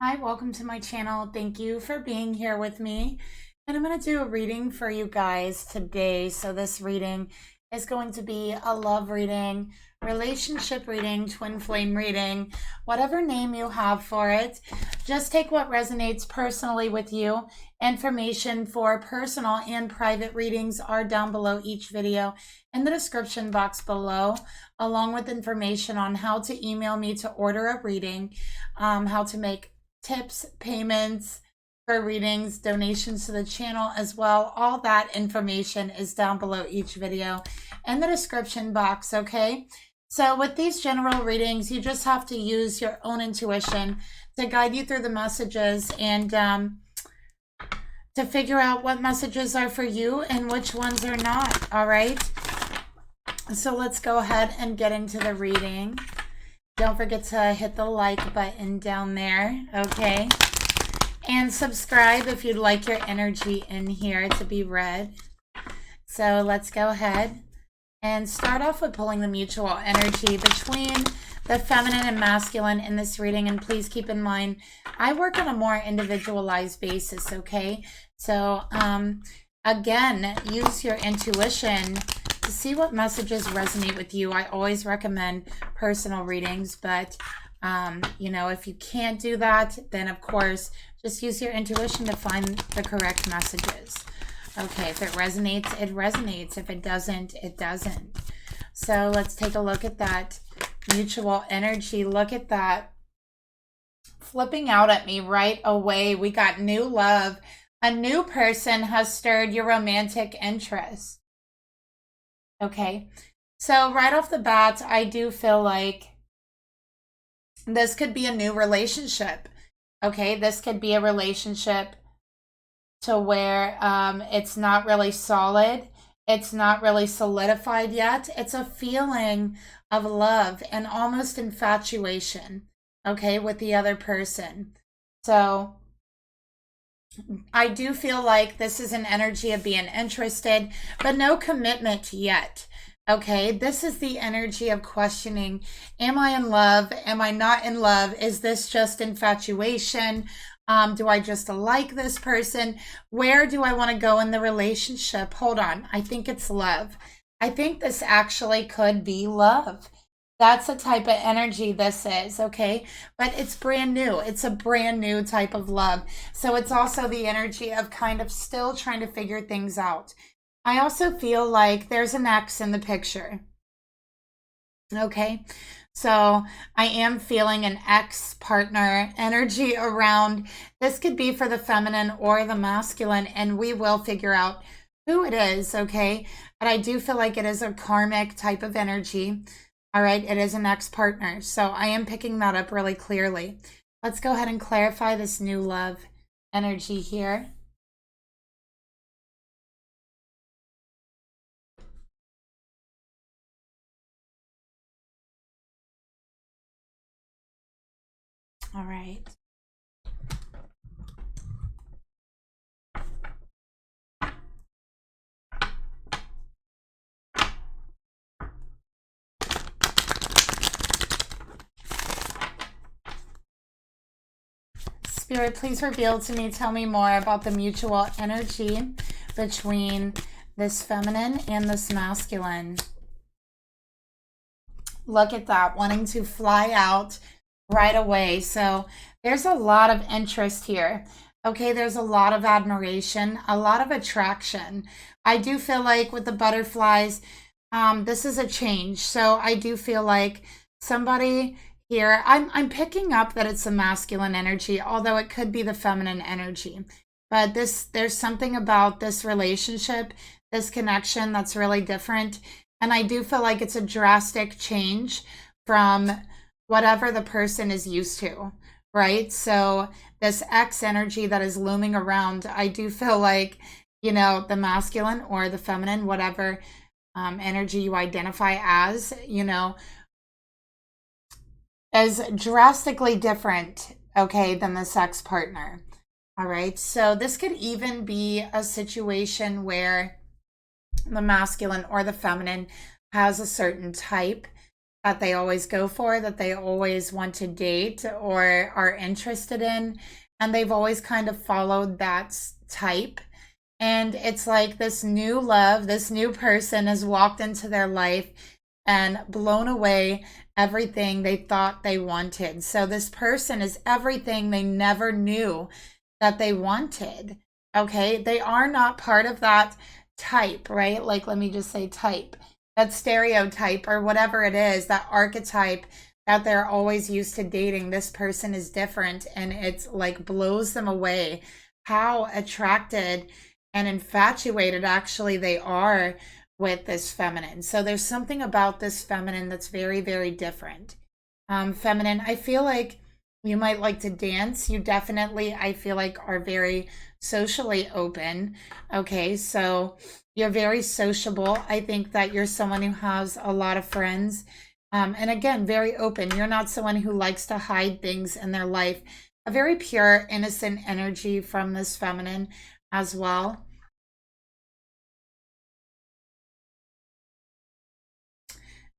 Hi, welcome to my channel. Thank you for being here with me. And I'm going to do a reading for you guys today. So this reading is going to be a love reading, relationship reading, twin flame reading, whatever name you have for it. Just take what resonates personally with you. Information for personal and private readings are down below each video in the description box below, along with information on how to email me to order a reading, how to make tips, payments for readings, donations to the channel as well. All that information is down below each video in the description box, okay? So with these general readings, you just have to use your own intuition to guide you through the messages and to figure out what messages are for you and which ones are not, all right? So let's go ahead and get into the reading. Don't forget to hit the like button down there, okay? And subscribe if you'd like your energy in here to be read. So let's go ahead and start off with pulling the mutual energy between the feminine and masculine in this reading. And please keep in mind, I work on a more individualized basis, okay? So again, use your intuition to see what messages resonate with you. I always recommend personal readings, but you know, if you can't do that, then of course just use your intuition to find the correct messages. Okay, if it resonates, it resonates. If it doesn't, it doesn't. So let's take a look at that mutual energy. Look at that flipping out at me right away. We got new love. A new person has stirred your romantic interest. Okay, so right off the bat, I do feel like this could be a new relationship. Okay, this could be a relationship to where it's not really solid. It's not really solidified yet. It's a feeling of love and almost infatuation, okay, with the other person. So I do feel like this is an energy of being interested, but no commitment yet. Okay, this is the energy of questioning. Am I in love? Am I not in love? Is this just infatuation? Do I just like this person? Where do I want to go in the relationship? Hold on. I think it's love. I think this actually could be love. That's the type of energy this is, okay? But it's brand new. It's a brand new type of love. So it's also the energy of kind of still trying to figure things out. I also feel like there's an ex in the picture. Okay, so I am feeling an ex-partner energy around. This could be for the feminine or the masculine, and we will figure out who it is, okay? But I do feel like it is a karmic type of energy. All right, it is an ex-partner. So I am picking that up really clearly. Let's go ahead and clarify this new love energy here. All right. Spirit, please reveal to me, tell me more about the mutual energy between this feminine and this masculine. Look at that, wanting to fly out right away. So there's a lot of interest here. Okay, there's a lot of admiration, a lot of attraction. I do feel like with the butterflies, this is a change. So I do feel like somebody here, I'm picking up that it's a masculine energy, although it could be the feminine energy. But there's something about this relationship, this connection that's really different. And I do feel like it's a drastic change from whatever the person is used to, right? So this X energy that is looming around, I do feel like, you know, the masculine or the feminine, whatever energy you identify as, you know, is drastically different, okay, than the sex partner. All right, so this could even be a situation where the masculine or the feminine has a certain type, that they always go for, that they always want to date or are interested in. And they've always kind of followed that type. And it's like this new love, this new person has walked into their life and blown away everything they thought they wanted. So this person is everything they never knew that they wanted. Okay. They are not part of that type, right? Like, let me just say type, that stereotype or whatever it is, that archetype that they're always used to dating. This person is different, and it's like blows them away how attracted and infatuated actually they are with this feminine. So there's something about this feminine that's very, very different. Feminine, I feel like you might like to dance. You definitely, I feel like, are very socially open. Okay, so you're very sociable. I think that you're someone who has a lot of friends. And again, very open. You're not someone who likes to hide things in their life. A very pure, innocent energy from this feminine as well.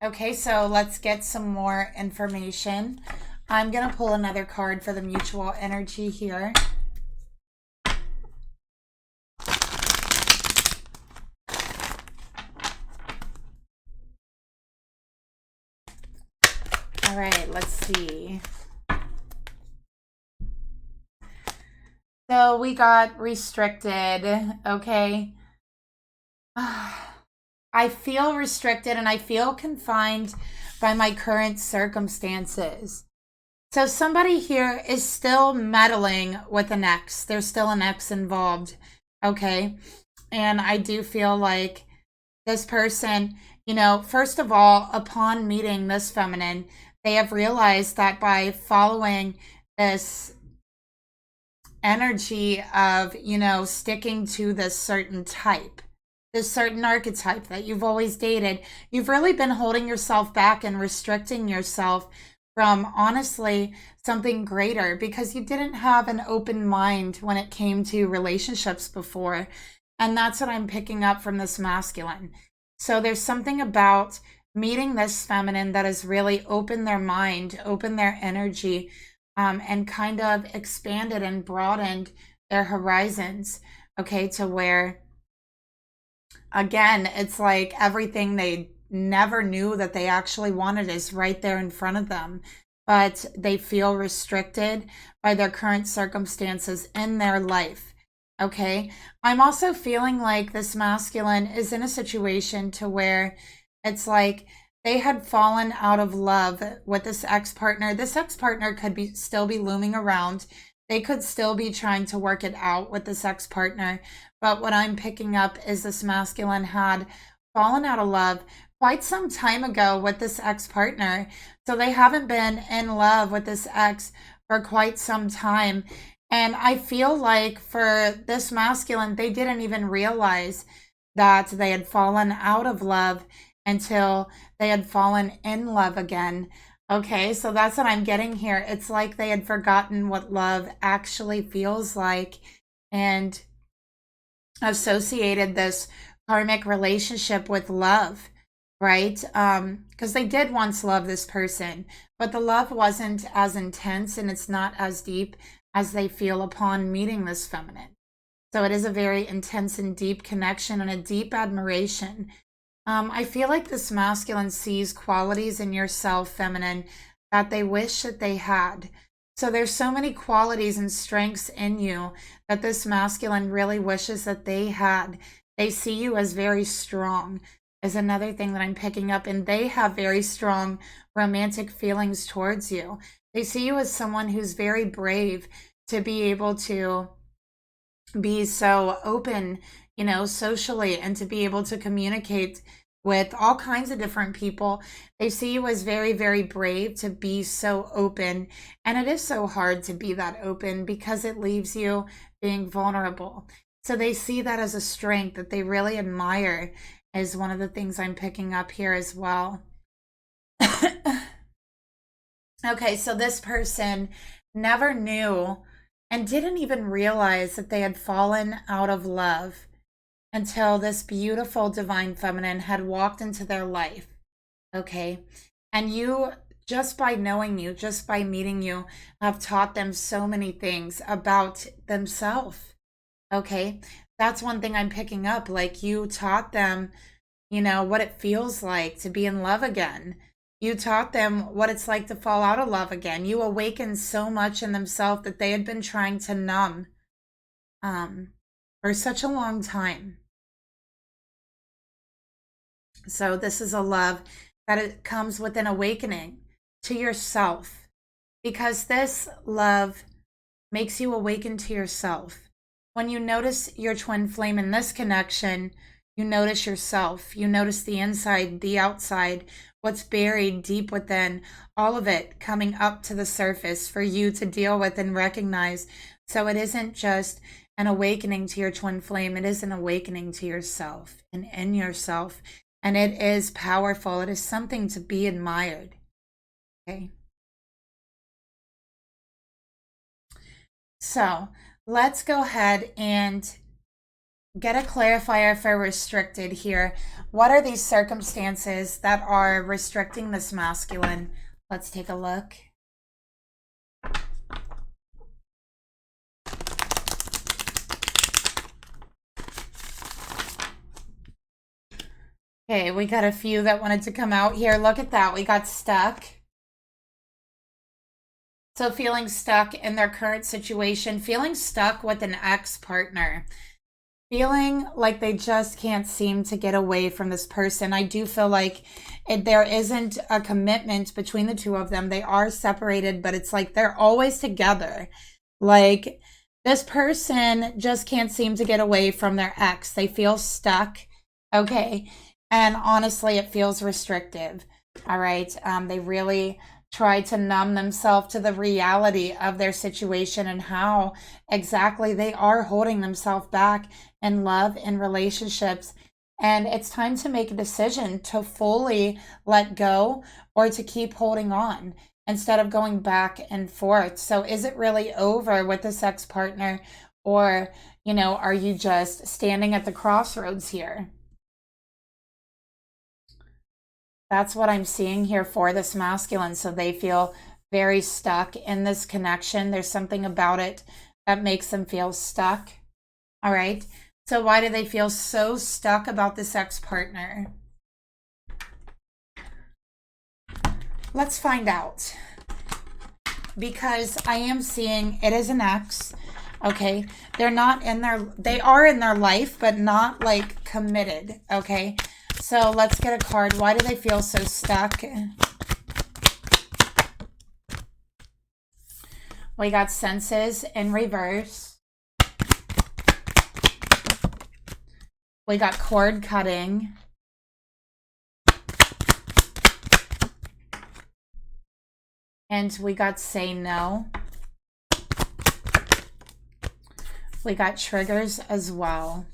Okay, so let's get some more information. I'm going to pull another card for the mutual energy here. All right, let's see. So we got restricted, okay? I feel restricted and I feel confined by my current circumstances. So somebody here is still meddling with an ex. There's still an ex involved, okay? And I do feel like this person, you know, first of all, upon meeting this feminine, they have realized that by following this energy of, you know, sticking to this certain type, this certain archetype that you've always dated, you've really been holding yourself back and restricting yourself from honestly something greater because you didn't have an open mind when it came to relationships before. And that's what I'm picking up from this masculine. So there's something about meeting this feminine that has really opened their mind, opened their energy, and kind of expanded and broadened their horizons, okay, to where, again, it's like everything they never knew that they actually wanted is right there in front of them, but they feel restricted by their current circumstances in their life. Okay. I'm also feeling like this masculine is in a situation to where it's like they had fallen out of love with this ex-partner. This ex-partner could be still be looming around. They could still be trying to work it out with this ex-partner. But what I'm picking up is this masculine had fallen out of love quite some time ago with this ex-partner. So they haven't been in love with this ex for quite some time. And I feel like for this masculine, they didn't even realize that they had fallen out of love until they had fallen in love again. Okay, so that's what I'm getting here. It's like they had forgotten what love actually feels like and associated this karmic relationship with love, right? Because they did once love this person, but the love wasn't as intense and it's not as deep as they feel upon meeting this feminine. So it is a very intense and deep connection and a deep admiration. I feel like this masculine sees qualities in yourself, feminine, that they wish that they had. So there's so many qualities and strengths in you that this masculine really wishes that they had. They see you as very strong, is another thing that I'm picking up, and they have very strong romantic feelings towards you. They see you as someone who's very brave to be able to be so open, you know, socially, and to be able to communicate with all kinds of different people. They see you as very, very brave to be so open. And it is so hard to be that open because it leaves you being vulnerable. So they see that as a strength that they really admire, is one of the things I'm picking up here as well. Okay, so this person never knew and didn't even realize that they had fallen out of love until this beautiful divine feminine had walked into their life. Okay. And you, just by knowing you, just by meeting you, have taught them so many things about themselves. Okay. That's one thing I'm picking up. Like, you taught them, what it feels like to be in love again. You taught them what it's like to fall out of love again. You awakened so much in themselves that they had been trying to numb for such a long time. So this is a love that it comes with an awakening to yourself, because this love makes you awaken to yourself. When you notice your twin flame in this connection, you notice yourself. You notice the inside, the outside, what's buried deep within, all of it coming up to the surface for you to deal with and recognize. So it isn't just an awakening to your twin flame, it is an awakening to yourself and in yourself. And it is powerful. It is something to be admired. Okay. So let's go ahead and get a clarifier for restricted here. What are these circumstances that are restricting this masculine? Let's take a look. Okay, we got a few that wanted to come out here. Look at that. We got stuck. So feeling stuck in their current situation, feeling stuck with an ex-partner, feeling like they just can't seem to get away from this person. I do feel like there isn't a commitment between the two of them. They are separated, but it's like they're always together. Like, this person just can't seem to get away from their ex. They feel stuck. Okay. And honestly, it feels restrictive. All right. They really try to numb themselves to the reality of their situation and how exactly they are holding themselves back in love and relationships. And it's time to make a decision to fully let go or to keep holding on instead of going back and forth. So is it really over with this ex-partner, or, are you just standing at the crossroads here? That's what I'm seeing here for this masculine. So they feel very stuck in this connection. There's something about it that makes them feel stuck. All right. So why do they feel so stuck about this ex-partner? Let's find out. Because I am seeing it is an ex. Okay. They are in their life, but not like committed. Okay. So let's get a card. Why do they feel so stuck? We got senses in reverse. We got cord cutting. And we got say no. We got triggers as well.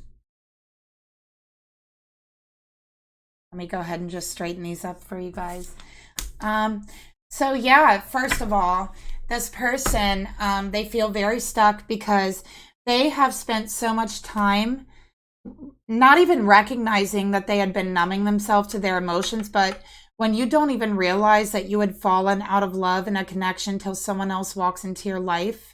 Let me go ahead and just straighten these up for you guys. So yeah, first of all, this person, they feel very stuck because they have spent so much time not even recognizing that they had been numbing themselves to their emotions. But when you don't even realize that you had fallen out of love and a connection till someone else walks into your life,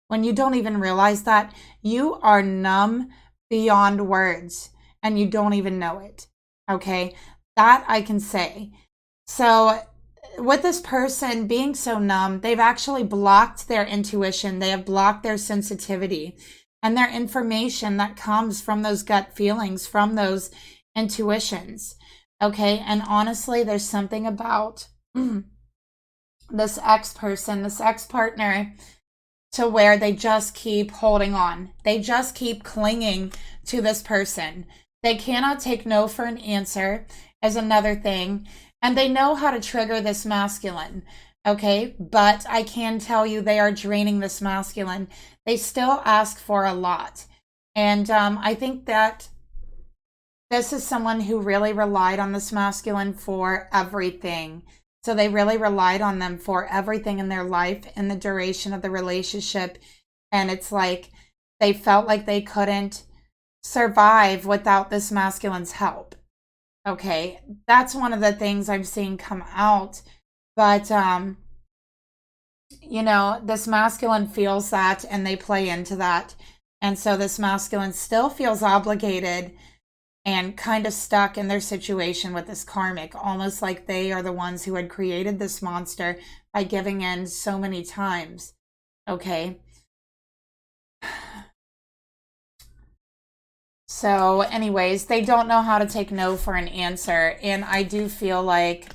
when you don't even realize that, you are numb beyond words and you don't even know it. Okay, that I can say. So with this person being so numb, they've actually blocked their intuition. They have blocked their sensitivity and their information that comes from those gut feelings, from those intuitions. Okay, and honestly, there's something about this ex-person, this ex-partner, to where they just keep holding on. They just keep clinging to this person. They cannot take no for an answer is another thing. And they know how to trigger this masculine. Okay. But I can tell you they are draining this masculine. They still ask for a lot. And I think that this is someone who really relied on this masculine for everything. So they really relied on them for everything in their life in the duration of the relationship. And it's like they felt like they couldn't survive without this masculine's help. Okay, that's one of the things I'm seeing come out. But, you know, this masculine feels that and they play into that. And so this masculine still feels obligated and kind of stuck in their situation with this karmic, almost like they are the ones who had created this monster by giving in so many times. Okay. So, anyways, they don't know how to take no for an answer. And I do feel like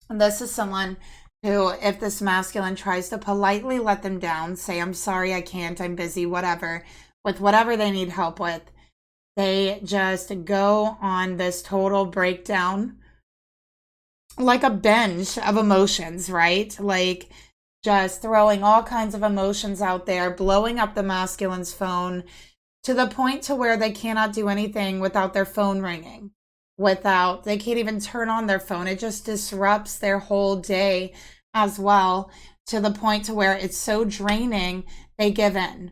this is someone who, if this masculine tries to politely let them down, say, I'm sorry, I can't, I'm busy, whatever, with whatever they need help with, they just go on this total breakdown, like a binge of emotions, right? Like just throwing all kinds of emotions out there, blowing up the masculine's phone to the point to where they cannot do anything without their phone ringing. They can't even turn on their phone. It just disrupts their whole day as well, to the point to where it's so draining, they give in.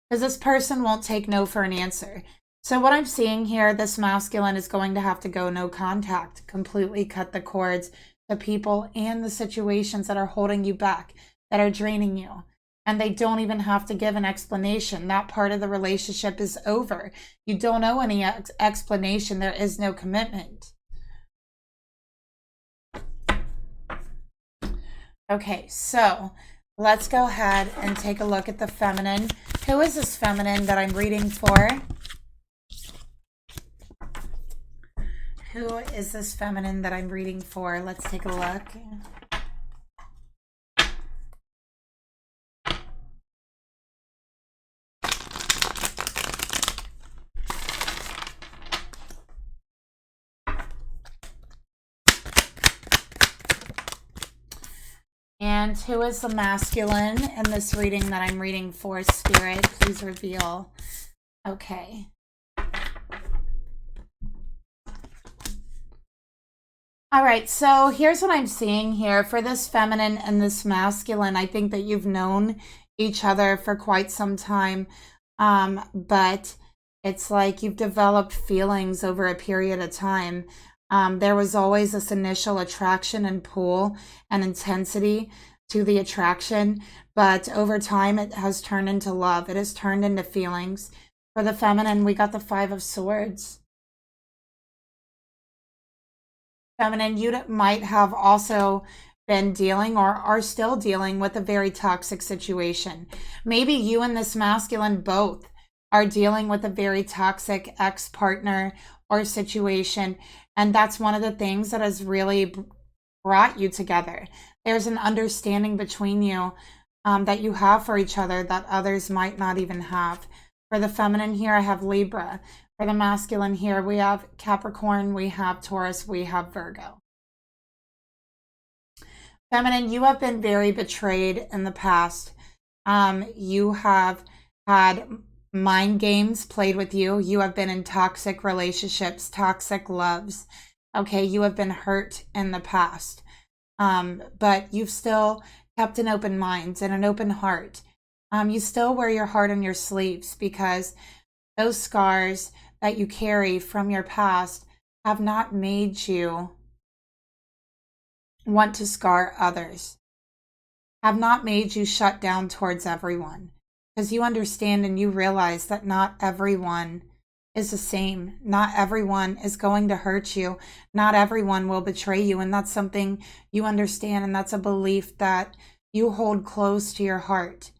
Because this person won't take no for an answer. So what I'm seeing here, this masculine is going to have to go no contact, completely cut the cords to people and the situations that are holding you back, that are draining you. And they don't even have to give an explanation. That part of the relationship is over. You don't owe any explanation. There is no commitment. Okay, so let's go ahead and take a look at the feminine. Who is this feminine that I'm reading for? Who is this feminine that I'm reading for? Let's take a look. And who is the masculine in this reading that I'm reading for, Spirit? Please reveal. Okay. All right, so here's what I'm seeing here. For this feminine and this masculine, I think that you've known each other for quite some time, but it's like you've developed feelings over a period of time. There was always this initial attraction and pull and intensity to the attraction, but over time it has turned into love. It has turned into feelings. For the feminine, we got the 5 of Swords. Feminine, you might have also been dealing or are still dealing with a very toxic situation. Maybe you and this masculine both are dealing with a very toxic ex-partner or situation. And that's one of the things that has really brought you together. There's an understanding between you that you have for each other that others might not even have. For the feminine here, I have Libra. For the masculine here, we have Capricorn, we have Taurus, we have Virgo. Feminine, you have been very betrayed in the past. You have had mind games played with you. You have been in toxic relationships, toxic loves. Okay, you have been hurt in the past. But you've still kept an open mind and an open heart. You still wear your heart on your sleeves, because those scars that you carry from your past have not made you want to scar others, have not made you shut down towards everyone, because you understand and you realize that not everyone is the same. Not everyone is going to hurt you. Not everyone will betray you. And that's something you understand. And that's a belief that you hold close to your heart.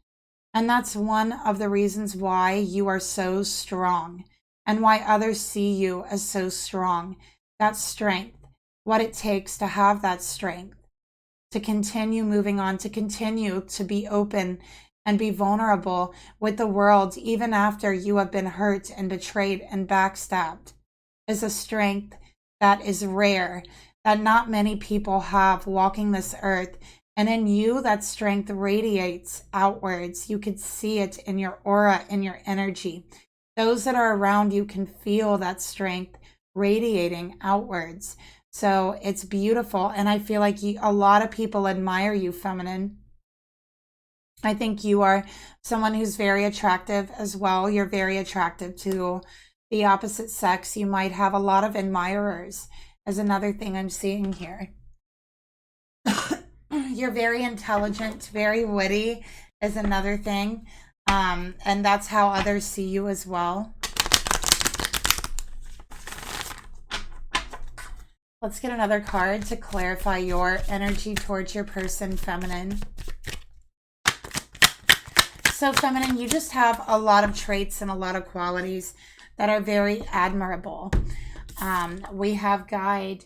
And that's one of the reasons why you are so strong and why others see you as so strong. That strength, what it takes to have that strength, to continue moving on, to continue to be open and be vulnerable with the world, even after you have been hurt and betrayed and backstabbed, is a strength that is rare, that not many people have walking this earth. And in you, that strength radiates outwards. You could see it in your aura, in your energy. Those that are around you can feel that strength radiating outwards. So it's beautiful. And I feel like a lot of people admire you, feminine. I think you are someone who's very attractive as well. You're very attractive to the opposite sex, you might have a lot of admirers, is another thing I'm seeing here. You're very intelligent, very witty is another thing. And that's how others see you as well. Let's get another card to clarify your energy towards your person, feminine. So feminine, you just have a lot of traits and a lot of qualities that are very admirable. We have guide.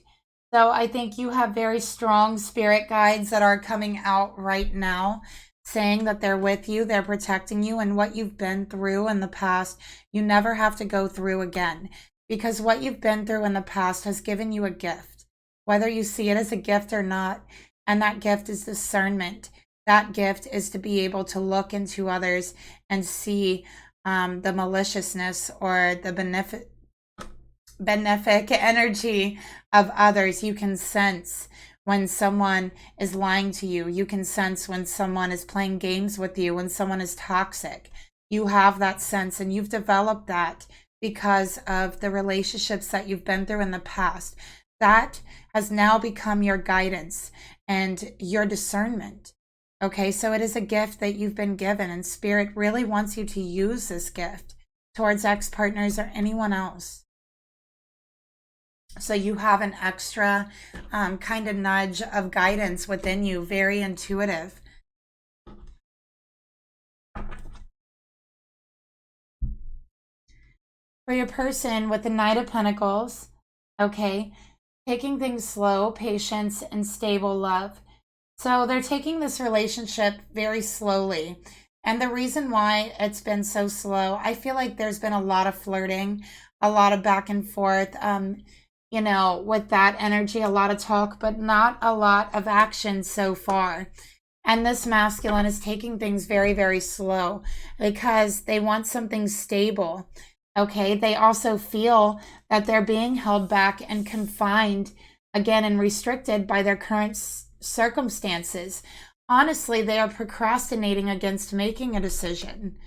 So I think you have very strong spirit guides that are coming out right now, saying that they're with you, they're protecting you, and what you've been through in the past, you never have to go through again. Because what you've been through in the past has given you a gift, whether you see it as a gift or not. And that gift is discernment. That gift is to be able to look into others and see the maliciousness or the benefic energy of others. You can sense when someone is lying to you. You can sense when someone is playing games with you, when someone is toxic. You have that sense, and you've developed that because of the relationships that you've been through in the past. That has now become your guidance and your discernment. Okay, so it is a gift that you've been given, and Spirit really wants you to use this gift towards ex-partners or anyone else. So you have an extra kind of nudge of guidance within you, very intuitive. For your person with the Knight of Pentacles, okay, taking things slow, patience, and stable love. So they're taking this relationship very slowly. And the reason why it's been so slow, I feel like there's been a lot of flirting, a lot of back and forth, you know, with that energy, a lot of talk, but not a lot of action so far. And this masculine is taking things very, very slow because they want something stable. Okay, they also feel that they're being held back and confined again and restricted by their current circumstances. Honestly, they are procrastinating against making a decision.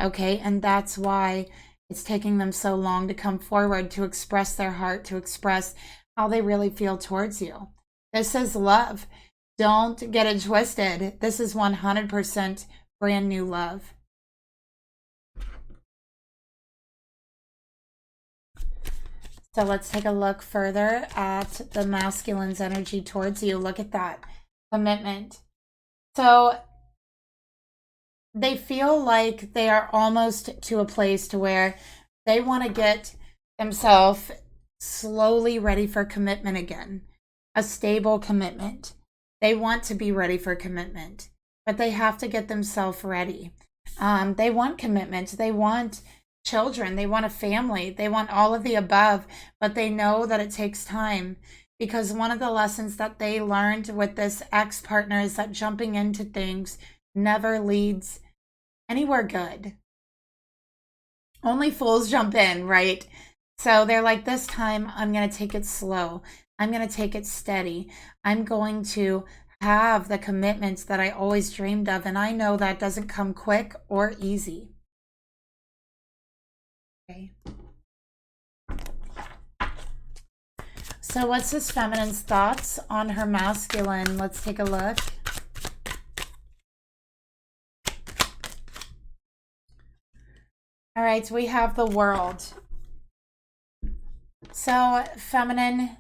Okay, and that's why it's taking them so long to come forward, to express their heart, to express how they really feel towards you. This is love. Don't get it twisted. This is 100% brand new love. So let's take a look further at the masculine's energy towards you. Look at that commitment. So they feel like they are almost to a place to where they want to get themselves slowly ready for commitment again, a stable commitment. They want to be ready for commitment, but they have to get themselves ready. They want commitment. They want children. They want a family. They want all of the above, but they know that it takes time, because one of the lessons that they learned with this ex-partner is that jumping into things never leads anywhere good. Only fools jump in, right? So they're like, this time I'm going to take it slow. I'm going to take it steady. I'm going to have the commitments that I always dreamed of. And I know that doesn't come quick or easy. Okay. So what's this feminine's thoughts on her masculine? Let's take a look. All right, we have the World. So feminine,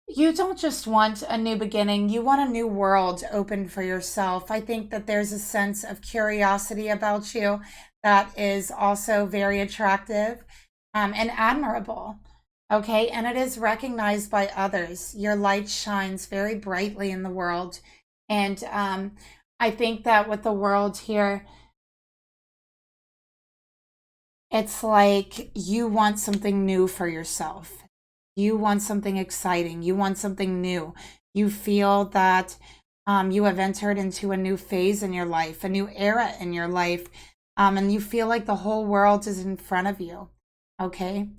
you don't just want a new beginning, you want a new world open for yourself. I think that there's a sense of curiosity about you that is also very attractive and admirable. Okay, and it is recognized by others. Your light shines very brightly in the world. And I think that with the World here, it's like you want something new for yourself. You want something exciting. You want something new. You feel that you have entered into a new phase in your life, a new era in your life. And you feel like the whole world is in front of you. Okay.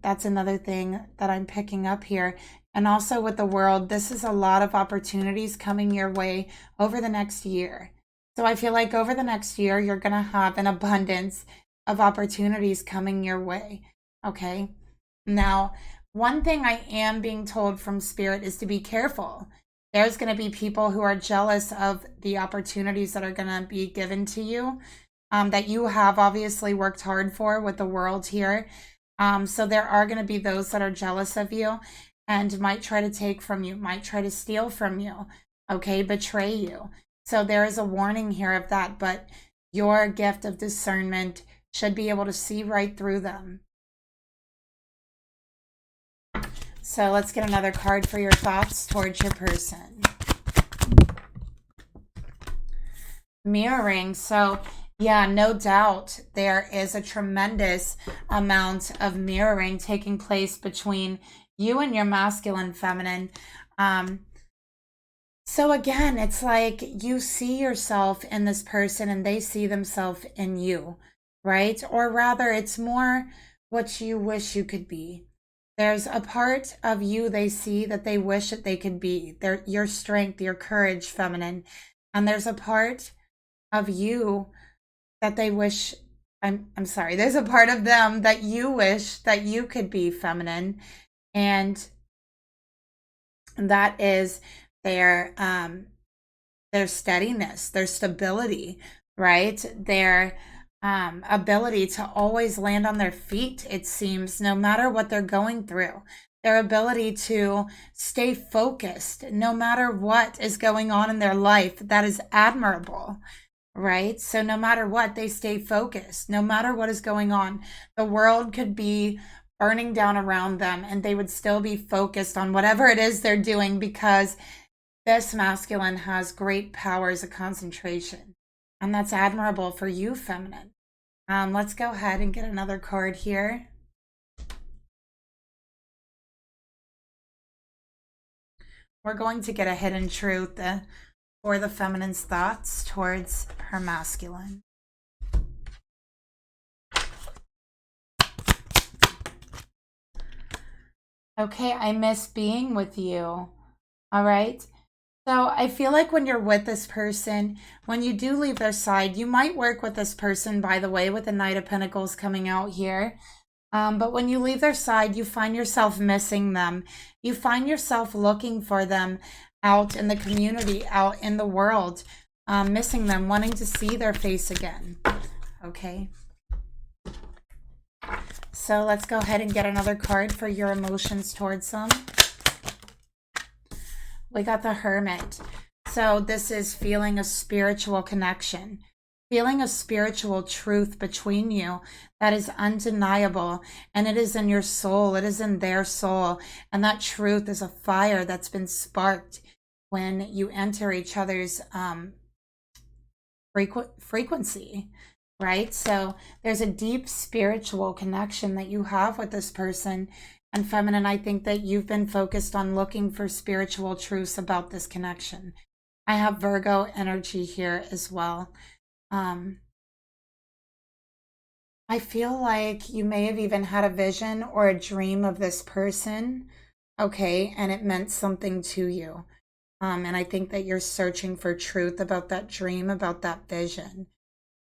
That's another thing that I'm picking up here. And also with the World, this is a lot of opportunities coming your way over the next year. So I feel like over the next year, you're going to have an abundance of opportunities coming your way. Okay. Now, one thing I am being told from Spirit is to be careful. There's going to be people who are jealous of the opportunities that are going to be given to you, that you have obviously worked hard for with the world here. So there are going to be those that are jealous of you and might try to take from you, might try to steal from you, okay, betray you. So there is a warning here of that, but your gift of discernment should be able to see right through them. So let's get another card for your thoughts towards your person. Mirroring. So yeah, no doubt there is a tremendous amount of mirroring taking place between you and your masculine feminine. So again, it's like you see yourself in this person and they see themselves in you, right? Or rather, it's more what you wish you could be. There's a part of you they see that they wish that they could be. Your strength, your courage, feminine. And there's a part of you that they wish, I'm sorry, there's a part of them that you wish that you could be, feminine. And that is their steadiness, their stability, right? Their ability to always land on their feet, it seems, no matter what they're going through. Their ability to stay focused no matter what is going on in their life, that is admirable, right? So no matter what, they stay focused. No matter what is going on, the world could be burning down around them and they would still be focused on whatever it is they're doing, because this masculine has great powers of concentration. And that's admirable for you, feminine. Let's go ahead and get another card here. We're going to get a hidden truth for the feminine's thoughts towards her masculine. Okay, I miss being with you. All right. So I feel like when you're with this person, when you do leave their side, you might work with this person, by the way, with the Knight of Pentacles coming out here. But when you leave their side, you find yourself missing them. You find yourself looking for them out in the community, out in the world, missing them, wanting to see their face again. Okay. So let's go ahead and get another card for your emotions towards them. We got the Hermit. So this is feeling a spiritual connection, feeling a spiritual truth between you that is undeniable, and it is in your soul, it is in their soul, and that truth is a fire that's been sparked when you enter each other's frequency, right? So there's a deep spiritual connection that you have with this person. And feminine, I think that you've been focused on looking for spiritual truths about this connection. I have Virgo energy here as well. I feel like you may have even had a vision or a dream of this person, okay, and it meant something to you. And I think that you're searching for truth about that dream, about that vision.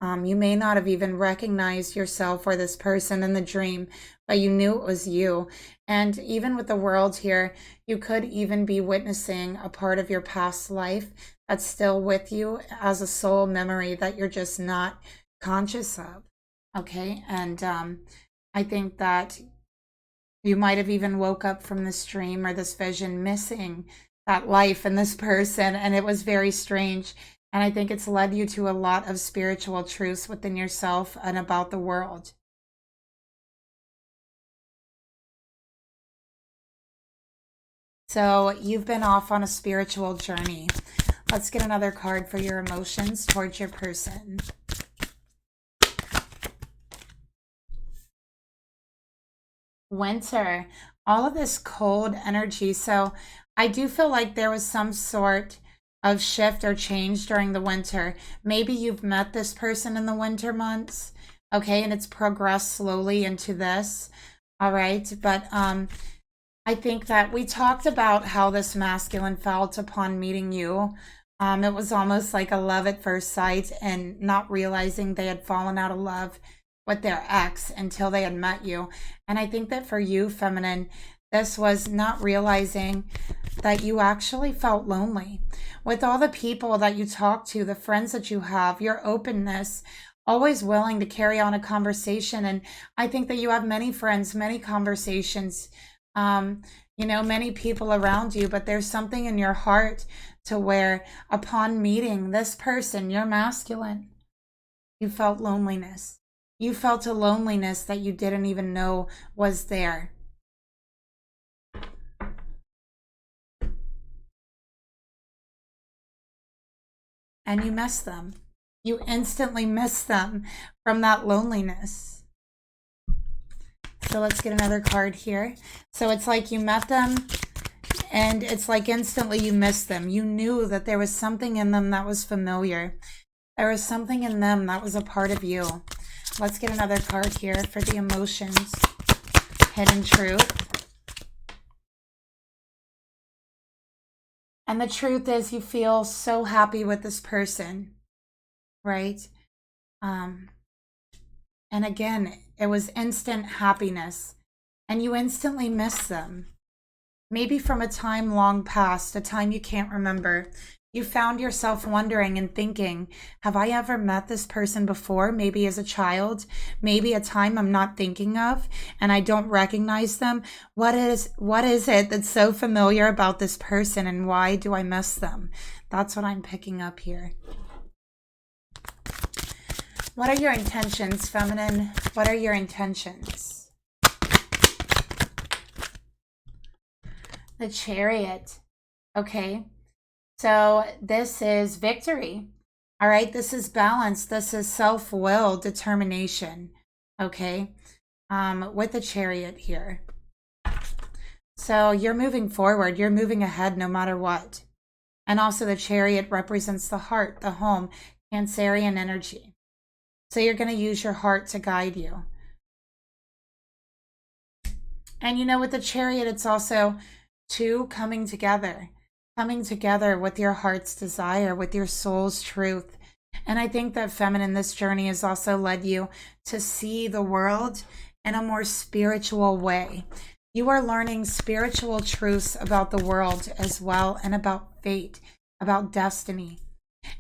You may not have even recognized yourself or this person in the dream, but you knew it was you. And even with the world here, you could even be witnessing a part of your past life that's still with you as a soul memory that you're just not conscious of. Okay. And I think that you might have even woke up from this dream or this vision missing that life and this person. And it was very strange. And I think it's led you to a lot of spiritual truths within yourself and about the world. So you've been off on a spiritual journey. Let's get another card for your emotions towards your person. Winter, all of this cold energy. So I do feel like there was some sort of shift or change during the winter. Maybe you've met this person in the winter months, okay, and it's progressed slowly into this, all right? But I think that we talked about how this masculine felt upon meeting you. It was almost like a love at first sight and not realizing they had fallen out of love. with their ex until they had met you. And I think that for you, feminine, this was not realizing that you actually felt lonely. With all the people that you talk to, the friends that you have, your openness, always willing to carry on a conversation. And I think that you have many friends, many conversations, you know, many people around you, but there's something in your heart to where upon meeting this person, you're masculine, you felt loneliness. You felt a loneliness that you didn't even know was there. And you miss them. You instantly miss them from that loneliness. So let's get another card here. So it's like you met them and it's like instantly you missed them. You knew that there was something in them that was familiar. There was something in them that was a part of you. Let's get another card here for the emotions. Hidden truth. And the truth is you feel so happy with this person, right? And again, it was instant happiness and you instantly miss them. Maybe from a time long past, a time you can't remember. You found yourself wondering and thinking, have I ever met this person before? Maybe as a child, maybe a time I'm not thinking of and I don't recognize them. What is it that's so familiar about this person and why do I miss them? That's what I'm picking up here. What are your intentions, feminine? What are your intentions? The Chariot. Okay. So this is victory. All right. This is balance. This is self-will, determination. Okay. With the Chariot here. So you're moving forward. You're moving ahead no matter what. And also the Chariot represents the heart, the home, Cancerian energy. So you're going to use your heart to guide you. And you know, with the Chariot, it's also two coming together with your heart's desire, with your soul's truth. And I think that feminine, this journey has also led you to see the world in a more spiritual way. You are learning spiritual truths about the world as well, and about fate, about destiny.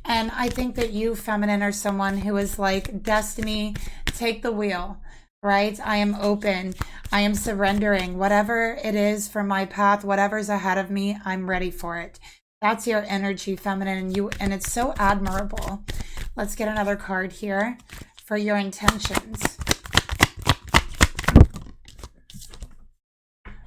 And I think that you, feminine, are someone who is like, destiny, take the wheel, right? I am open. I am surrendering. Whatever it is for my path, whatever's ahead of me, I'm ready for it. That's your energy, feminine, and it's so admirable. Let's get another card here for your intentions.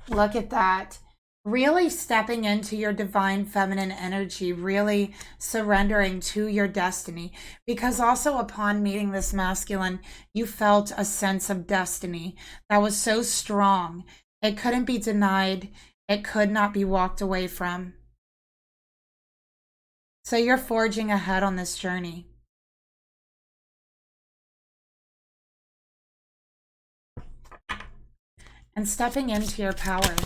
Look at that. Really stepping into your divine feminine energy, really surrendering to your destiny. Because also upon meeting this masculine, you felt a sense of destiny that was so strong. It couldn't be denied. It could not be walked away from. So you're forging ahead on this journey. And stepping into your power.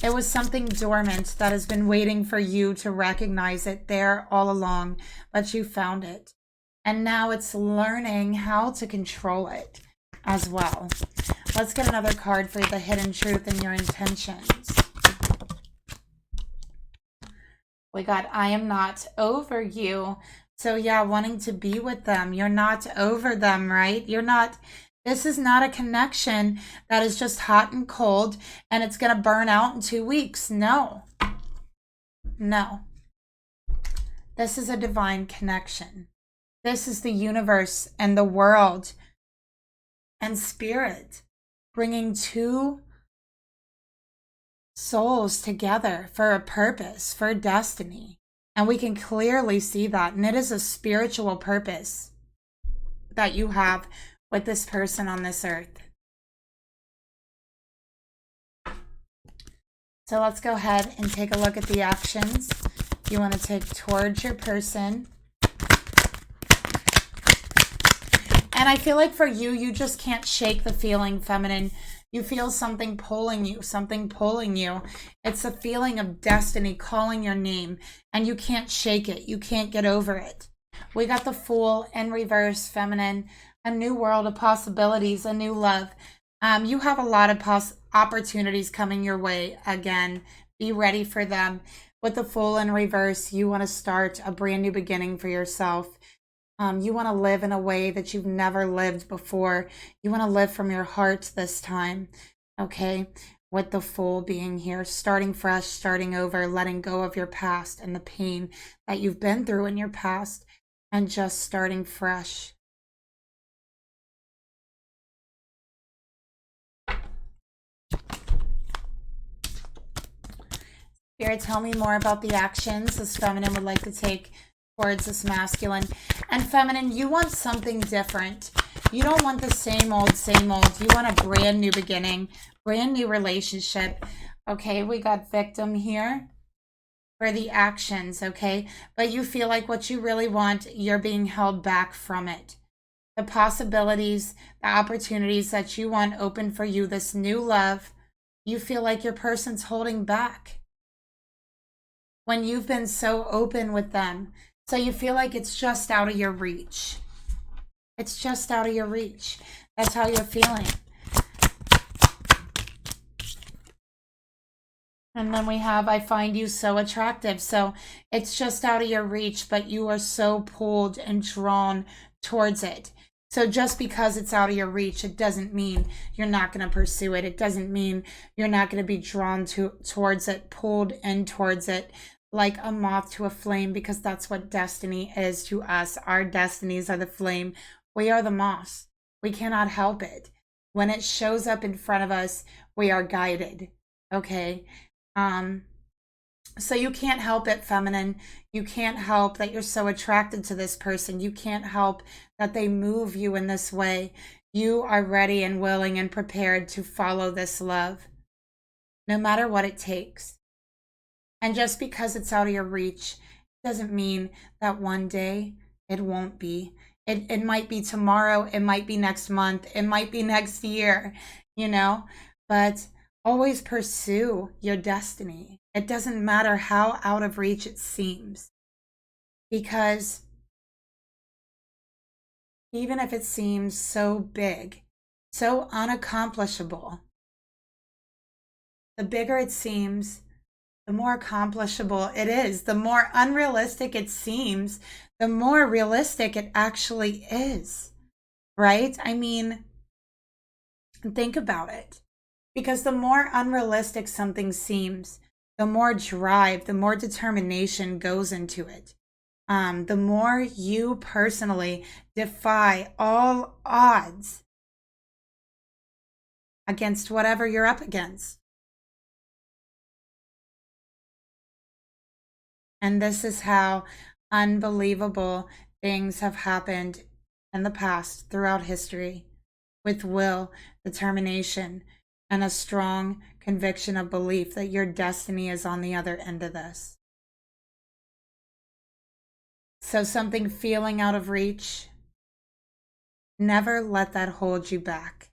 It was something dormant that has been waiting for you to recognize it there all along, but you found it. And now it's learning how to control it as well. Let's get another card for the hidden truth and your intentions. We got, I am not over you. So yeah, wanting to be with them. You're not over them, right? You're not... This is not a connection that is just hot and cold and it's going to burn out in 2 weeks. No. No. This is a divine connection. This is the universe and the world and spirit bringing two souls together for a purpose, for destiny. And we can clearly see that. And it is a spiritual purpose that you have with this person on this earth. So let's go ahead and take a look at the actions you want to take towards your person. And I feel like for you, you just can't shake the feeling, feminine. You feel something pulling you, something pulling you. It's a feeling of destiny calling your name, and you can't shake it. You can't get over it. We got the Fool in reverse, feminine. A new world of possibilities, a new love. You have a lot of opportunities coming your way again. Be ready for them. With the Fool in reverse, you want to start a brand new beginning for yourself. You want to live in a way that you've never lived before. You want to live from your heart this time. Okay? With the Fool being here, starting fresh, starting over, letting go of your past and the pain that you've been through in your past, and just starting fresh. Spirit, tell me more about the actions this feminine would like to take towards this masculine. And feminine, you want something different. You don't want the same old, same old. You want a brand new beginning, brand new relationship. Okay, we got victim here for the actions, okay? But you feel like what you really want, you're being held back from it. The possibilities, the opportunities that you want open for you, this new love, you feel like your person's holding back when you've been so open with them. So you feel like it's just out of your reach. It's just out of your reach. That's how you're feeling. And then we have, I find you so attractive. So it's just out of your reach, but you are so pulled and drawn towards it. So just because it's out of your reach, it doesn't mean you're not going to pursue it. It doesn't mean you're not going to be drawn towards it, pulled in towards it like a moth to a flame, because that's what destiny is to us. Our destinies are the flame. We are the moth. We cannot help it. When it shows up in front of us, we are guided. Okay? So you can't help it, feminine. You can't help that you're so attracted to this person. You can't help that they move you in this way. You are ready and willing and prepared to follow this love, no matter what it takes. And just because it's out of your reach doesn't mean that one day it won't be. It might be tomorrow. It might be next month. It might be next year, you know, but always pursue your destiny. It doesn't matter how out of reach it seems, because even if it seems so big, so unaccomplishable, the bigger it seems, the more accomplishable it is. The more unrealistic it seems, the more realistic it actually is, right? I mean, think about it. Because the more unrealistic something seems, the more drive, the more determination goes into it. The more you personally defy all odds against whatever you're up against. And this is how unbelievable things have happened in the past, throughout history, with will, determination, and a strong conviction of belief that your destiny is on the other end of this. So something feeling out of reach, never let that hold you back.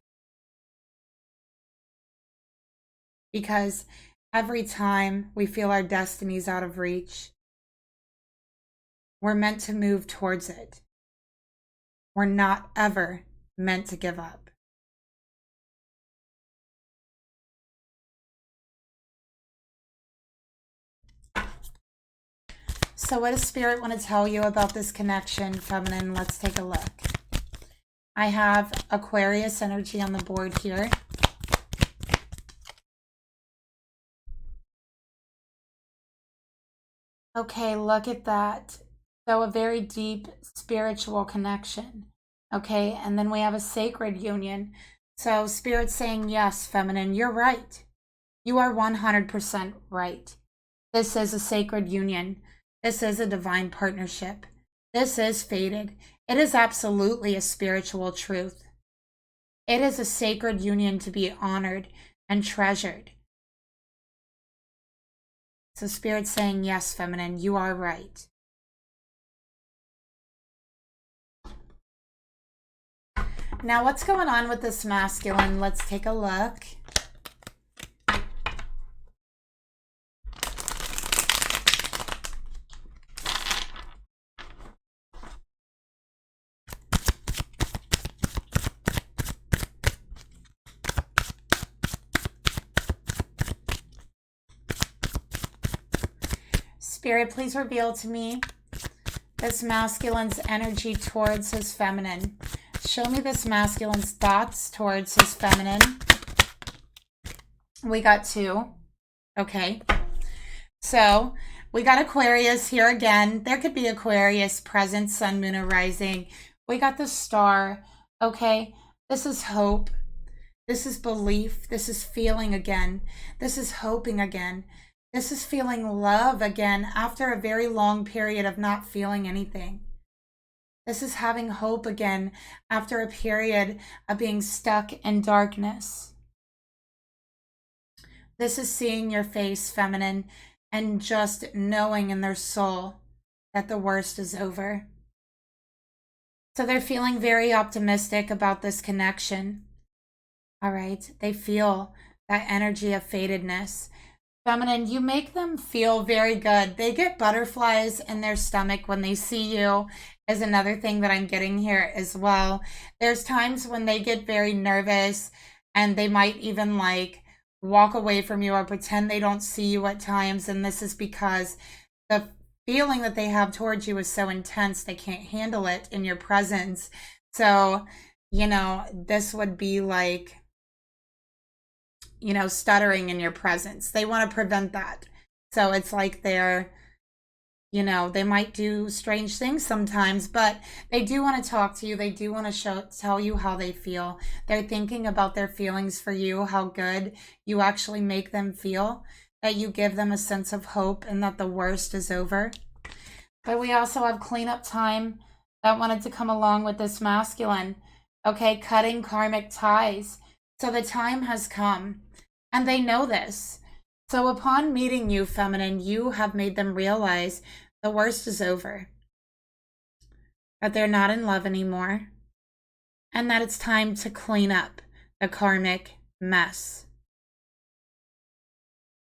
Because every time we feel our destiny's out of reach, we're meant to move towards it. We're not ever meant to give up. So what does Spirit want to tell you about this connection, feminine? Let's take a look. I have Aquarius energy on the board here. Okay, look at that. So a very deep spiritual connection. Okay, and then we have a sacred union. So Spirit's saying, yes, feminine, you're right. You are 100% right. This is a sacred union. This is a divine partnership. This is fated. It is absolutely a spiritual truth. It is a sacred union to be honored and treasured. So Spirit's saying, yes, feminine, you are right. Now, what's going on with this masculine? Let's take a look. Spirit, please reveal to me this masculine's energy towards his feminine. Show me this masculine's thoughts towards his feminine. We got 2. Okay. So we got Aquarius here again. There could be Aquarius present, sun, moon, or rising. We got the star. Okay. This is hope. This is belief. This is feeling again. This is hoping again. This is feeling love again after a very long period of not feeling anything. This is having hope again after a period of being stuck in darkness. This is seeing your face, feminine, and just knowing in their soul that the worst is over. So they're feeling very optimistic about this connection. All right. They feel that energy of fatedness. Feminine, you make them feel very good. They get butterflies in their stomach when they see you, is another thing that I'm getting here as well. There's times when they get very nervous and they might even like walk away from you or pretend they don't see you at times. And this is because the feeling that they have towards you is so intense, they can't handle it in your presence. So, you know, this would be like, you know, stuttering in your presence. They want to prevent that. So it's like they're, you know, they might do strange things sometimes, but they do want to talk to you. They do want to tell you how they feel. They're thinking about their feelings for you, how good you actually make them feel, that you give them a sense of hope and that the worst is over. But we also have cleanup time that wanted to come along with this masculine. Okay, cutting karmic ties. So the time has come. And they know this. So upon meeting you, feminine, you have made them realize the worst is over. That they're not in love anymore. And that it's time to clean up the karmic mess.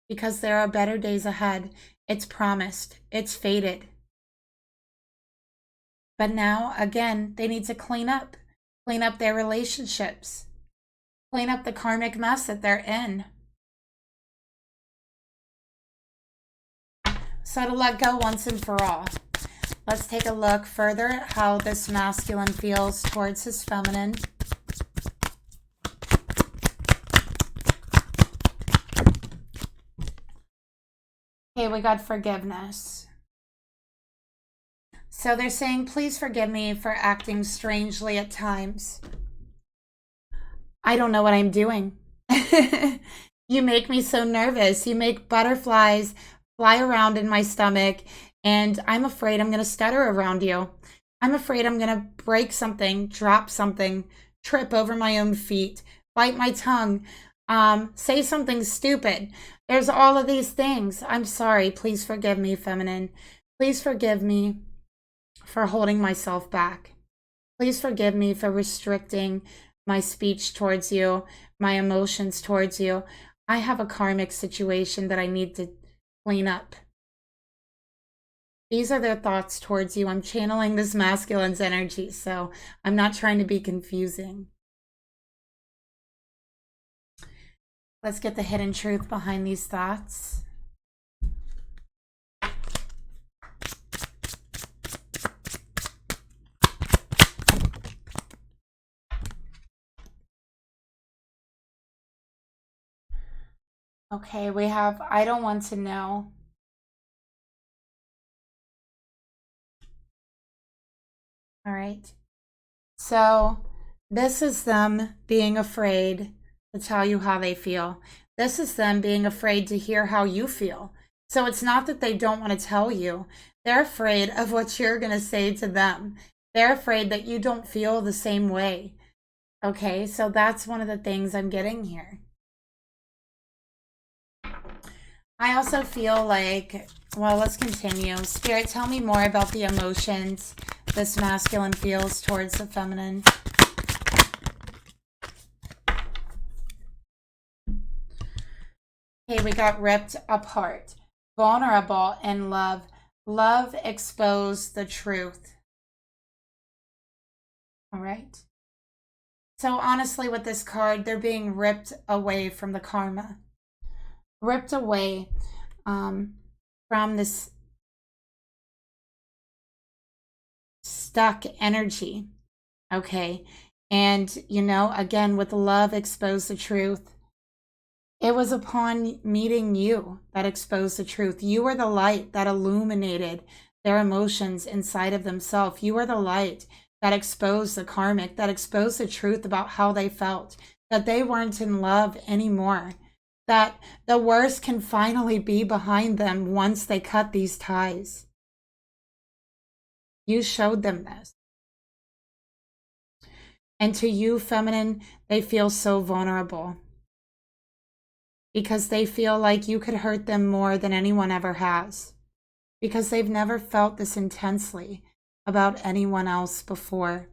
Because there are better days ahead. It's promised. It's fated. But now, again, they need to clean up. Clean up their relationships. Clean up the karmic mess that they're in. So to let go once and for all. Let's take a look further at how this masculine feels towards his feminine. Okay, we got forgiveness. So they're saying, please forgive me for acting strangely at times. I don't know what I'm doing. You make me so nervous. You make butterflies fly around in my stomach, and I'm afraid I'm going to stutter around you. I'm afraid I'm going to break something, drop something, trip over my own feet, bite my tongue, say something stupid. There's all of these things. I'm sorry. Please forgive me, feminine. Please forgive me for holding myself back. Please forgive me for restricting my speech towards you, my emotions towards you. I have a karmic situation that I need to clean up. These are their thoughts towards you. I'm channeling this masculine's energy, so I'm not trying to be confusing. Let's get the hidden truth behind these thoughts. Okay, we have, I don't want to know. All right. So this is them being afraid to tell you how they feel. This is them being afraid to hear how you feel. So it's not that they don't want to tell you. They're afraid of what you're going to say to them. They're afraid that you don't feel the same way. Okay, so that's one of the things I'm getting here. I also feel like, well, let's continue. Spirit, tell me more about the emotions this masculine feels towards the feminine. Okay, we got ripped apart. Vulnerable in love. Love exposed the truth. All right. So honestly, with this card, they're being ripped away from the karma. Ripped away from this stuck energy. Okay. And, you know, again, with love, expose the truth. It was upon meeting you that exposed the truth. You were the light that illuminated their emotions inside of themselves. You were the light that exposed the karmic, that exposed the truth about how they felt, that they weren't in love anymore, that the worst can finally be behind them once they cut these ties. You showed them this. And to you, feminine, they feel so vulnerable because they feel like you could hurt them more than anyone ever has, because they've never felt this intensely about anyone else before.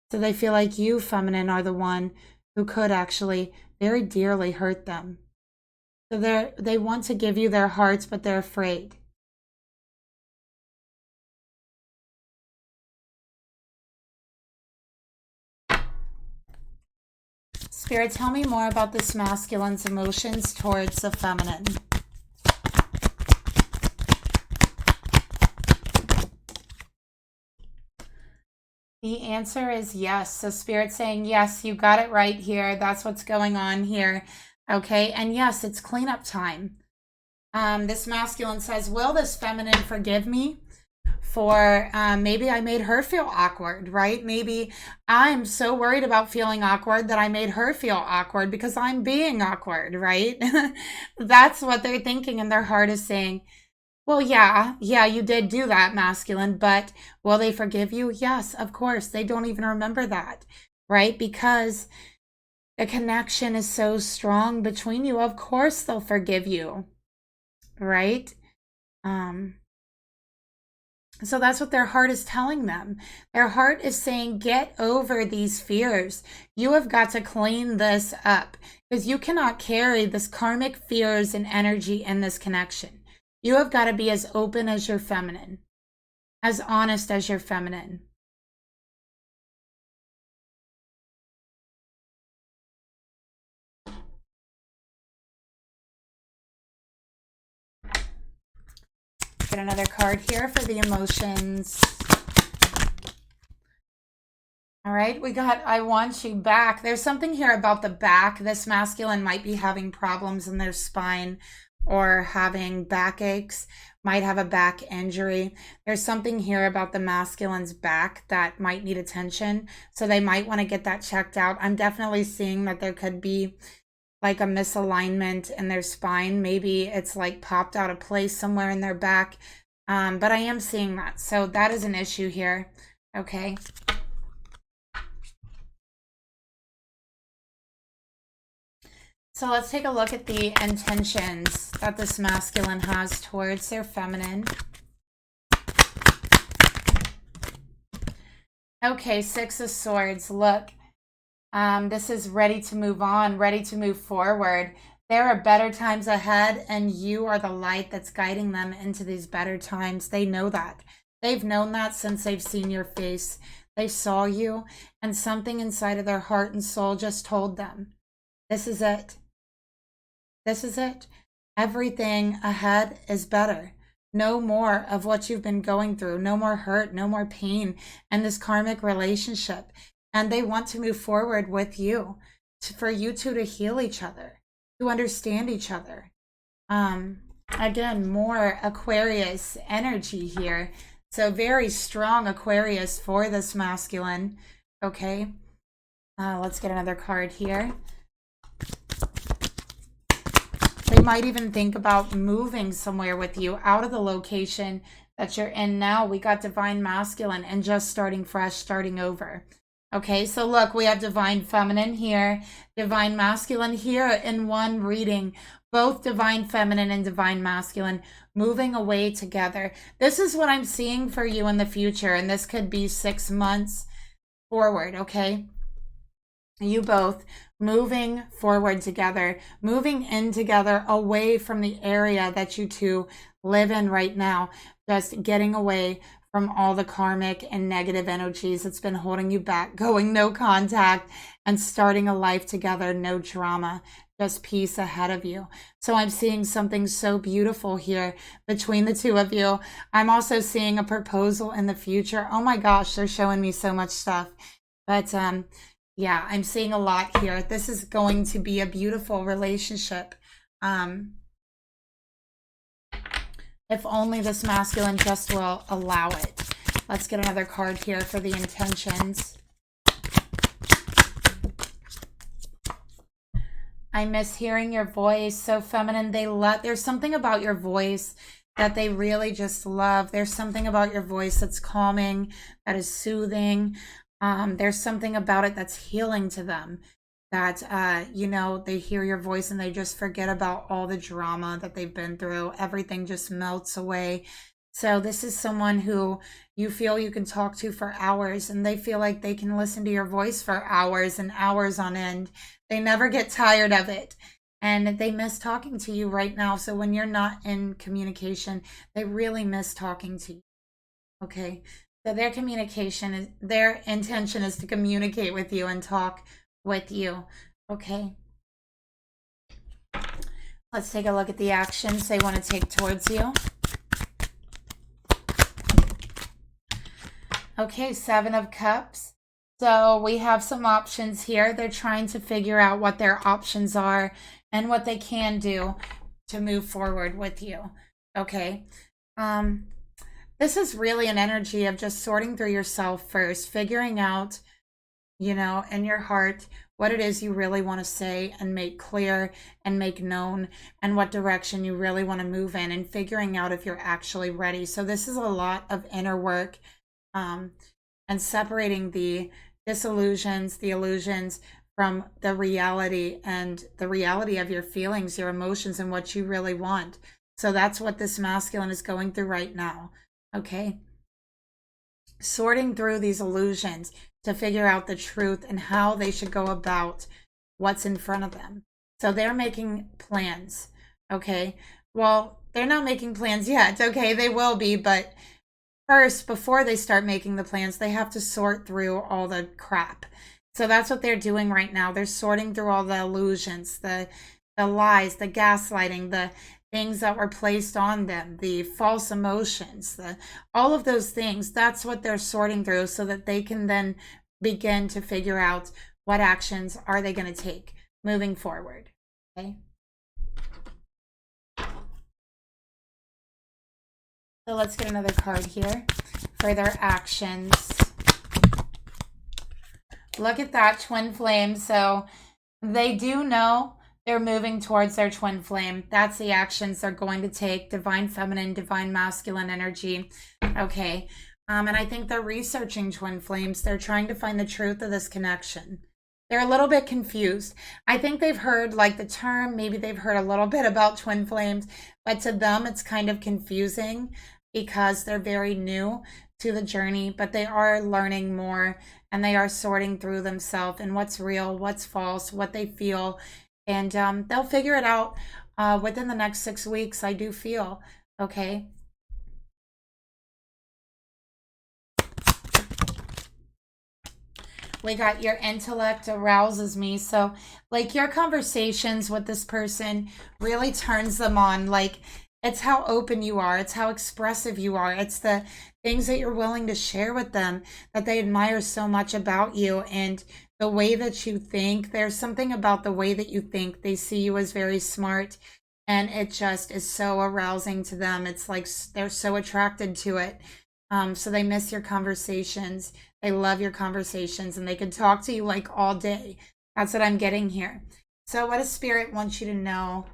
So they feel like you, feminine, are the one who could actually very dearly hurt them. So they want to give you their hearts, but they're afraid. Spirit, tell me more about this masculine's emotions towards the feminine. The answer is yes. So Spirit's saying, yes, you got it right here. That's what's going on here. Okay. And yes, it's cleanup time. This masculine says, will this feminine forgive me for maybe I made her feel awkward, right? Maybe I'm so worried about feeling awkward that I made her feel awkward because I'm being awkward, right? That's what they're thinking, and their heart is saying, well, yeah, you did do that, masculine, but will they forgive you? Yes, of course. They don't even remember that, right? Because the connection is so strong between you. Of course they'll forgive you, right? So that's what their heart is telling them. Their heart is saying, get over these fears. You have got to clean this up because you cannot carry this karmic fears and energy in this connection. You have got to be as open as your feminine, as honest as your feminine. Get another card here for the emotions. All right, we got, I want you back. There's something here about the back. This masculine might be having problems in their spine or having backaches, might have a back injury. There's something here about the masculine's back that might need attention. So they might want to get that checked out. I'm definitely seeing that there could be like a misalignment in their spine. Maybe it's like popped out of place somewhere in their back. But I am seeing that. So that is an issue here. Okay. So let's take a look at the intentions that this masculine has towards their feminine. Okay, Six of Swords. Look, this is ready to move on, ready to move forward. There are better times ahead, and you are the light that's guiding them into these better times. They know that. They've known that since they've seen your face. They saw you, and something inside of their heart and soul just told them, this is it. This is it. Everything ahead is better. No more of what you've been going through. No more hurt, no more pain in this karmic relationship. And they want to move forward with you, for you two to heal each other, to understand each other. Again, more Aquarius energy here. So very strong Aquarius for this masculine. Okay. Let's get another card here. They might even think about moving somewhere with you out of the location that you're in now. We got divine masculine and just starting fresh, starting over. Okay, so look, we have divine feminine here, divine masculine here in one reading, both divine feminine and divine masculine moving away together. This is what I'm seeing for you in the future, and this could be 6 months forward, okay? You both moving forward together, moving in together away from the area that you two live in right now, just getting away from all the karmic and negative energies that's been holding you back, going no contact and starting a life together, no drama, just peace ahead of you. So I'm seeing something so beautiful here between the two of you. I'm also seeing a proposal in the future. Oh my gosh, they're showing me so much stuff. But yeah, I'm seeing a lot here. This is going to be a beautiful relationship. If only this masculine just will allow it. Let's get another card here for the intentions. I miss hearing your voice. So feminine. There's something about your voice that they really just love. There's something about your voice that's calming, that is soothing. There's something about it that's healing to them. That, you know, they hear your voice and they just forget about all the drama that they've been through. Everything just melts away. So this is someone who you feel you can talk to for hours, and they feel like they can listen to your voice for hours and hours on end. They never get tired of it, and they miss talking to you right now. So when you're not in communication, they really miss talking to you. Okay, so their intention is to communicate with you and talk with you. Okay, let's take a look at the actions they want to take towards you. Okay, 7 of Cups. So we have some options here. They're trying to figure out what their options are and what they can do to move forward with you. Okay. This is really an energy of just sorting through yourself first, figuring out, you know, in your heart, what it is you really want to say and make clear and make known, and what direction you really want to move in, and figuring out if you're actually ready. So this is a lot of inner work, and separating the disillusions, the illusions from the reality, and the reality of your feelings, your emotions, and what you really want. So that's what this masculine is going through right now. Okay. Sorting through these illusions to figure out the truth and how they should go about what's in front of them. So they're making plans. Okay. Well, they're not making plans yet. Okay. They will be, but first, before they start making the plans, they have to sort through all the crap. So that's what they're doing right now. They're sorting through all the illusions, the lies, the gaslighting, the things that were placed on them, the false emotions, all of those things. That's what they're sorting through, so that they can then begin to figure out what actions are they going to take moving forward. Okay. So let's get another card here for their actions. Look at that, twin flame. So they do know they're moving towards their twin flame. That's the actions they're going to take. Divine feminine, divine masculine energy. Okay. And I think they're researching twin flames. They're trying to find the truth of this connection. They're a little bit confused. I think they've heard like the term, maybe they've heard a little bit about twin flames, but to them it's kind of confusing because they're very new to the journey, but they are learning more, and they are sorting through themselves and what's real, what's false, what they feel, and they'll figure it out within the next 6 weeks, I do feel. Okay. We got your intellect arouses me. So like your conversations with this person really turns them on. Like it's how open you are. It's how expressive you are. It's the things that you're willing to share with them that they admire so much about you, and the way that you think. There's something about the way that you think. They see you as very smart, and it just is so arousing to them. It's like they're so attracted to it. So they miss your conversations. They love your conversations, and they can talk to you like all day. That's what I'm getting here. So what does Spirit want you to know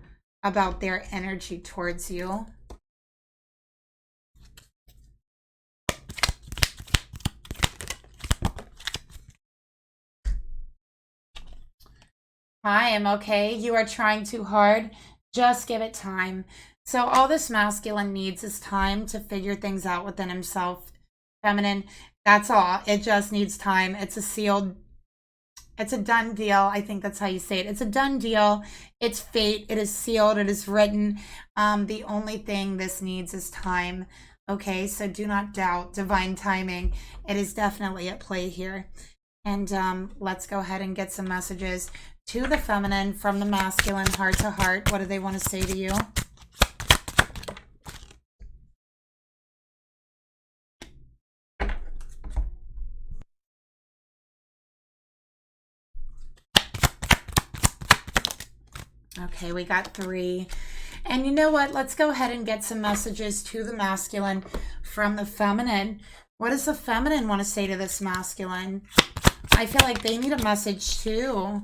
about their energy towards you? I am okay. You are trying too hard. Just give it time. So all this masculine needs is time to figure things out within himself. Feminine, that's all. It just needs time. It's a done deal. I think that's how you say it. It's a done deal. It's fate. It is sealed. It is written. The only thing this needs is time. Okay, so do not doubt divine timing. It is definitely at play here. And let's go ahead and get some messages to the feminine from the masculine, heart to heart. What do they want to say to you? Okay, we got 3. And you know what? Let's go ahead and get some messages to the masculine from the feminine. What does the feminine want to say to this masculine? I feel like they need a message too.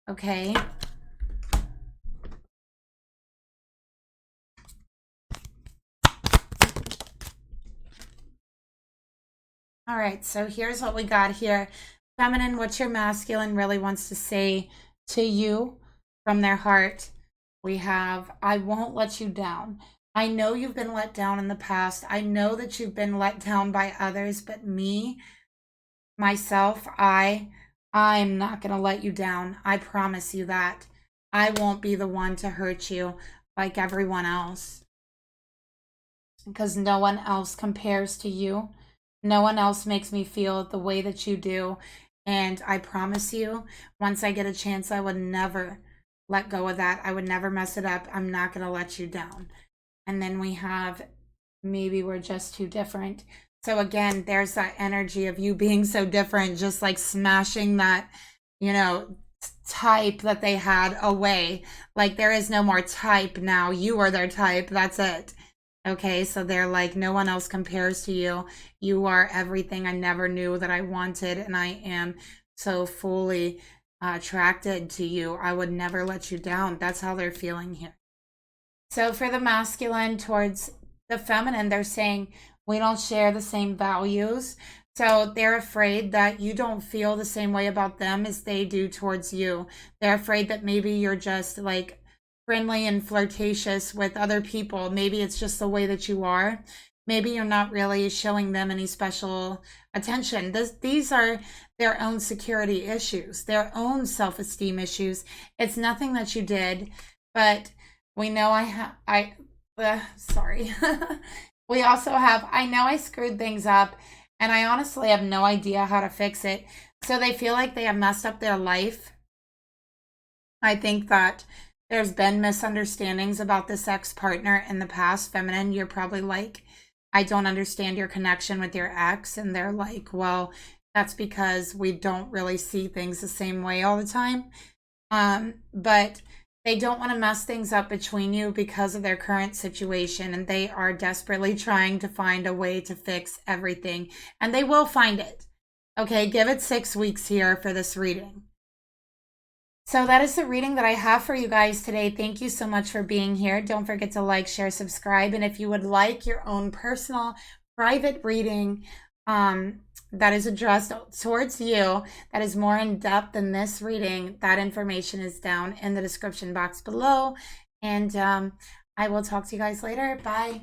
Okay. All right, so here's what we got here. Feminine, what your masculine really wants to say to you from their heart. We have, I won't let you down. I know you've been let down in the past. I know that you've been let down by others, but me, myself, I'm not going to let you down. I promise you that. I won't be the one to hurt you like everyone else, because no one else compares to you. No one else makes me feel the way that you do. And I promise you, once I get a chance, I would never let go of that. I would never mess it up. I'm not going to let you down. And then we have, maybe we're just too different. So again, there's that energy of you being so different, just like smashing that, you know, type that they had away. Like there is no more type now. You are their type. That's it. Okay, so they're like, no one else compares to you. You are everything I never knew that I wanted, and I am so fully attracted to you. I would never let you down. That's how they're feeling here. So for the masculine towards the feminine, they're saying we don't share the same values. So they're afraid that you don't feel the same way about them as they do towards you. They're afraid that maybe you're just like friendly and flirtatious with other people. Maybe it's just the way that you are. Maybe you're not really showing them any special attention. These are their own security issues, their own self-esteem issues. It's nothing that you did, but we know sorry. We also have, I know I screwed things up, and I honestly have no idea how to fix it. So they feel like they have messed up their life. I think that there's been misunderstandings about this ex-partner in the past. Feminine, you're probably like, I don't understand your connection with your ex. And they're like, well, that's because we don't really see things the same way all the time. But they don't want to mess things up between you because of their current situation. And they are desperately trying to find a way to fix everything. And they will find it. Okay, give it 6 weeks here for this reading. So that is the reading that I have for you guys today. Thank you so much for being here. Don't forget to like, share, subscribe. And if you would like your own personal private reading that is addressed towards you, that is more in depth than this reading, that information is down in the description box below. And I will talk to you guys later. Bye.